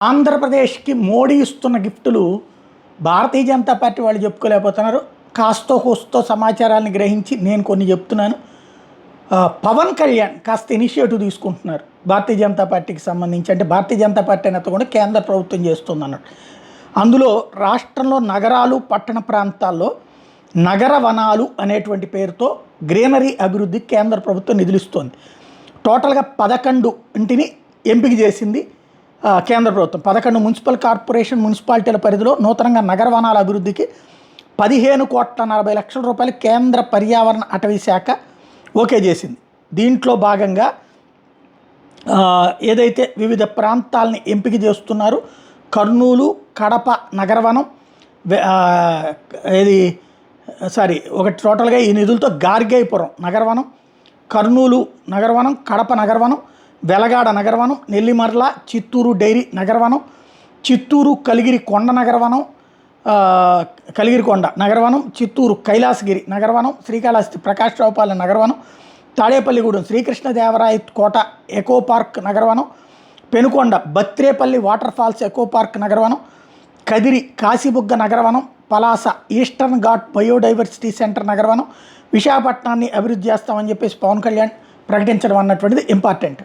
ఆంధ్రప్రదేశ్కి మోడీ ఇస్తున్న గిఫ్టులు భారతీయ జనతా పార్టీ వాళ్ళు చెప్పుకోలేకపోతున్నారు. కాస్తో కోస్తో సమాచారాన్ని గ్రహించి నేను కొన్ని చెప్తున్నాను. పవన్ కళ్యాణ్ కాస్త ఇనిషియేటివ్ తీసుకుంటున్నారు భారతీయ జనతా పార్టీకి సంబంధించి. అంటే భారతీయ జనతా పార్టీ అనేది కూడా కేంద్ర ప్రభుత్వం చేస్తుంది అన్నట్టు. అందులో రాష్ట్రంలో నగరాలు పట్టణ ప్రాంతాల్లో నగర వనాలు అనేటువంటి పేరుతో గ్రీనరీ అభివృద్ధికి కేంద్ర ప్రభుత్వం నిధులిస్తోంది. టోటల్గా 11 ఇంటిని ఎంపిక చేసింది కేంద్ర ప్రభుత్వం. 11 మున్సిపల్ కార్పొరేషన్ మున్సిపాలిటీల పరిధిలో నూతనంగా నగర వనాల అభివృద్ధికి 15,40,00,000 రూపాయలు కేంద్ర పర్యావరణ అటవీ శాఖ ఓకే చేసింది. దీంట్లో భాగంగా ఏదైతే వివిధ ప్రాంతాలని ఎంపిక చేస్తున్నారు, కర్నూలు, కడప నగరవనం, ఒకటి టోటల్గా ఈ నిధులతో గార్గేయపురం నగరవనం, కర్నూలు నగరవనం, కడప నగరవనం, వెలగాడ నగరవనం, నెల్లిమర్ల చిత్తూరు డైరీ నగరవనం, చిత్తూరు కలిగిరి కొండ నగరవనం, కలిగిరికొండ నగరవనం, చిత్తూరు కైలాసగిరి నగరవనం, శ్రీకాళహస్తి ప్రకాశరావుపాలెం నగరవనం, తాడేపల్లిగూడెం శ్రీకృష్ణదేవరాయ కోట ఎకో పార్క్ నగరవనం, Penukonda Batrepalli waterfalls eco park నగరవనం, కదిరి కాశీబుగ్గ నగరవనం, Palasa eastern ghat biodiversity centre నగరవనం, విశాఖపట్నాన్ని అభివృద్ధి చేస్తామని చెప్పేసి పవన్ కళ్యాణ్ ప్రకటించడం అన్నటువంటిది ఇంపార్టెంట్.